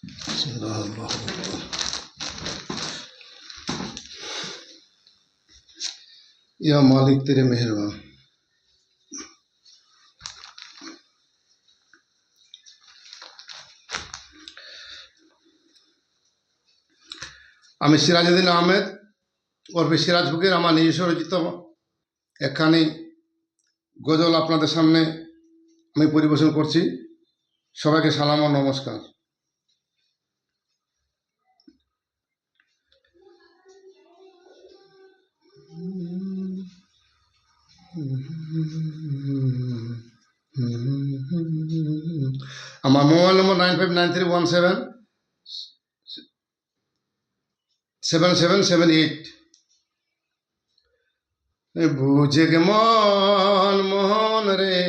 अल्लाह या मालिक तेरे मेहरबान। আমি সিরাজউদ্দিন আহমেদ ওরফে সিরাজ ফকির আমার নিজস্ব রচিত একখানি গজল আপনাদের সামনে আমি পরিবেশন করছি। সবাইকে সালাম ও নমস্কার। আমার মোবাইল নম্বর 9593177778। বুঝে গে মন মোহন রে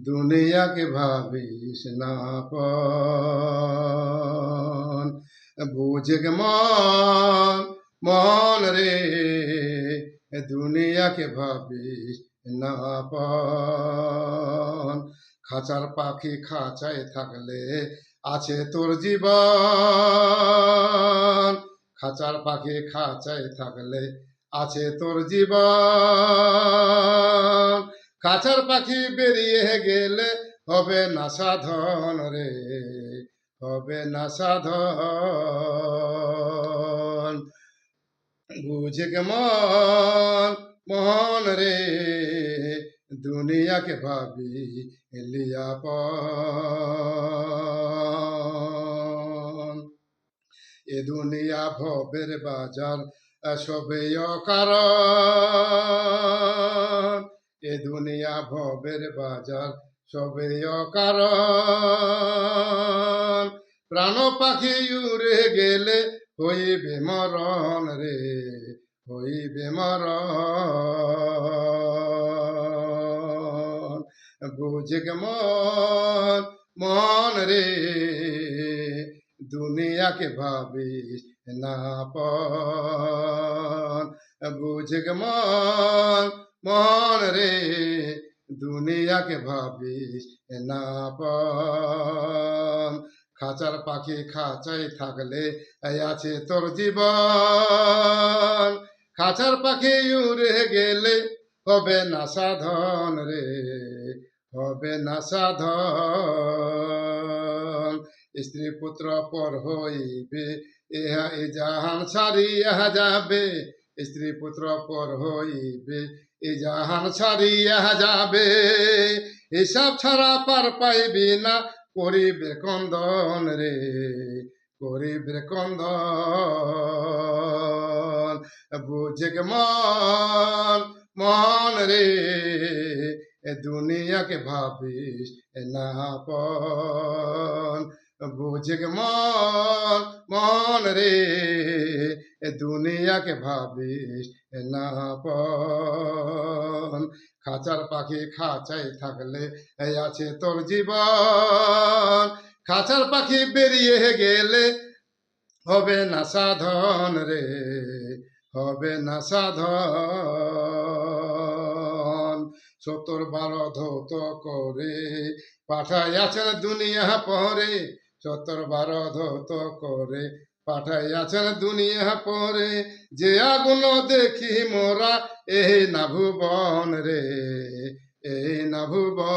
দুনিয়াকে ভাবিস না পন। বুঝে গে মন মোহন রে দুনিয়াকে ভাবিস না পন। খাঁচার পাখি খাঁচায় থাকলে আছে তোর জীবন। খাঁচার পাখি খাঁচায় থাকলে আছে তোর জীবন। খাঁচার পাখি বেরিয়ে গেলে হবে না সাধন রে, হবে না সাধন। বুঝে গে মন মোহন রে দুনিয়াকে ভাবি লিয়াপন। এ দুনিয়া ভবের বাজার সবে অকারণ। এ দুনিয়া ভবের বাজার সবে অকারণ। প্রাণ পাখি উড়ে গেলে হইবে মরণ রে, হইবে মরণ। বুঝে গে মন মন রে দুনিয়াকে ভাবিস না পন। বুঝে গে মন মন রে দুনিয়াকে ভাবিস না পন। খাঁচার পাখি খাঁচায় থাকলে আছে তোর জীবন। খাঁচার পাখি উড়ে গেলে হবে না সাধন রে, হবে না সাধন। স্ত্রী পুত্র পর হইবে ইহা এ জাহান ছাড়িয়া যাবে। স্ত্রী পুত্র পর হইবে এ জাহান ছাড়িয়া যাবে। হিসাব ছাড়া পার পাইবি না করিবে কন্দন রে, করিবে কন্দন। বুঝে গে মন মন রে দুনিয়াকে ভাবিস না পন। বুঝে গে মন মন রে দুনিয়াকে ভাবিস না পন। খাঁচার পাখি খাঁচায় থাকলে আছে তোর জীবন। খাঁচার পাখি বেরিয়ে গেলে হবে না সাধন রে, হবে না সাধন। 70 ধৌত করে পাঠাইয়াছেন দুনিয়া পরে। 70 ধৌত করে পাঠাইয়াছেন দুনিয়া পরে। যে আগুন দেখি মোরা এই না ভুবন রে, এই না ভুবন।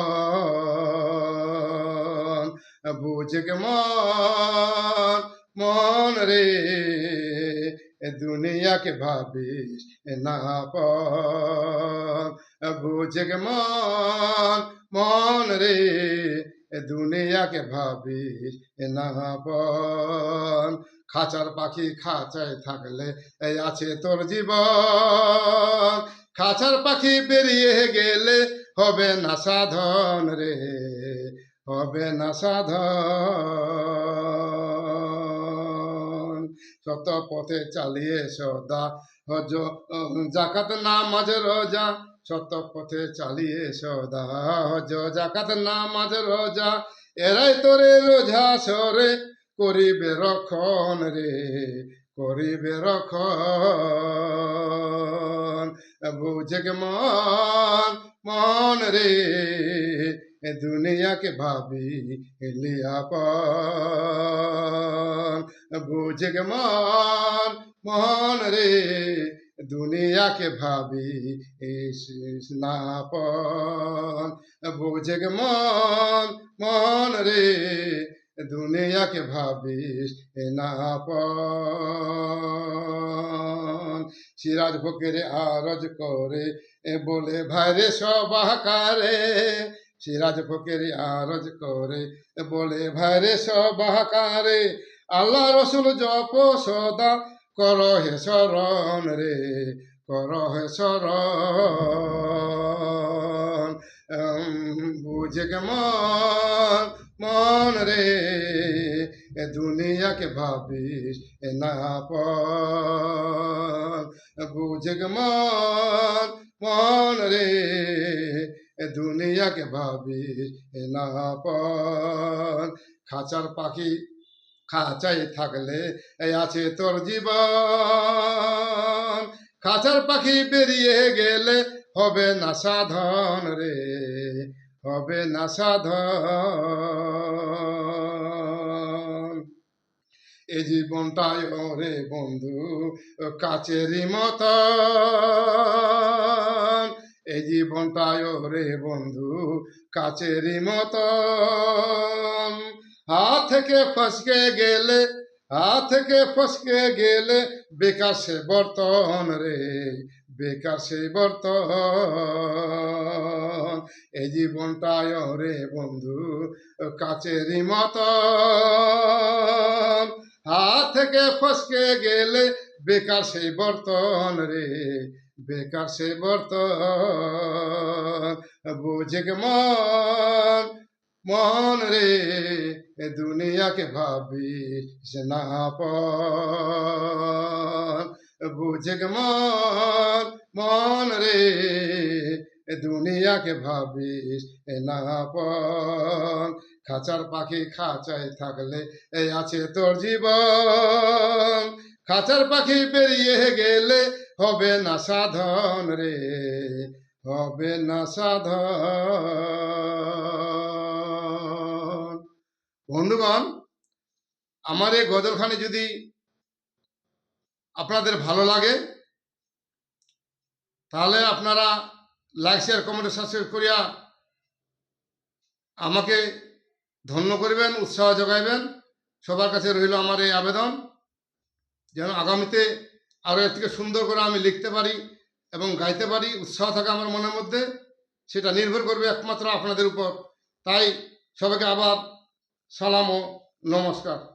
বুঝে গে মন মন রে দুনিয়াকে ভাবিস না পন। বুঝে গে মন মন রে দুনিয়াকে ভাবিস না পন। খাঁচার পাখি খাঁচায় থাকলে আছে তোর জীবন। খাঁচার পাখি বেরিয়ে গেলে হবে না সাধন রে, হবে না সাধন। সত পথে চালিয়ে সদা হজ জাকাত নামাজ রোজা। সত পথে চালিয়ে সদা হজ জাকাত নামাজ রোজা। এরাই তোরে রোজা সরে করিবে রক্ষণ রে, করিবে রক্ষণ। বুঝে গে মন মন রে এ দুনিয়াকে ভাবি লিয়াপন বুঝে গে মন মন রে দুনিয়াকে ভাবি নাপন বুঝে গে মন মন রে দুনিয়াকে ভাবিস নাপন সিরাজ ফকির আরজ করে বলে ভাইরে সবাকারে সিরাজ ফকির আরজ করে বলে ভাইরে সবাকারে আল্লাহ রসুল জপ সদা কর হে শরণ রে কর হে শরণ বুঝে গে মন মন রে এ দুনিয়াকে ভাবিস নাপন বুঝে গে মন মন রে এ দুনিয়াকে ভাবিস নাপন খাঁচার পাখি খাঁচাই থাকলে এই আছে তোর জীবন খাঁচার পাখি বেরিয়ে গেলে হবে না সাধন রে হবে না সাধন এ জীবনটাই রে বন্ধু কাচেরই মতন এই জীবনটাই রে বন্ধু কাচেরই মতন হাত থেকে ফসকে গেলে বেকার সে বর্তন রে বেকার সে বর্তন এই জীবনটাই রে বন্ধু কাচেরই মতন হাত থেকে ফসকে গেলে বেকার সেই বর্তন রে বেকার সে বর্তন বুঝে গে মন মন রে এ দুনিয়াকে ভাবিস নাপন বুঝে গে মন মন রে এ দুনিয়াকে ভাবিস নাপন খাঁচার পাখি খাঁচায় থাকলে এই আছে তোর জীবন খাঁচার পাখি বেরিয়ে গেলে হবে না সাধন রে হবে না সাধন বন্ধুগণ আমার এই গজলখানি যদি আপনাদের ভালো লাগে তাহলে আপনারা লাইক শেয়ার কমেন্ট সাবস্ক্রাইব করিয়া আমাকে ধন্য করবেন উৎসাহ যোগাইবেন সবার কাছে রইল আমার এই আবেদন যেন আগামীতে আরও এর থেকে সুন্দর করে আমি লিখতে পারি এবং গাইতে পারি উৎসাহ থাকে আমার মনের মধ্যে সেটা নির্ভর করবে একমাত্র আপনাদের উপর তাই সবাইকে আবার সালাম ও নমস্কার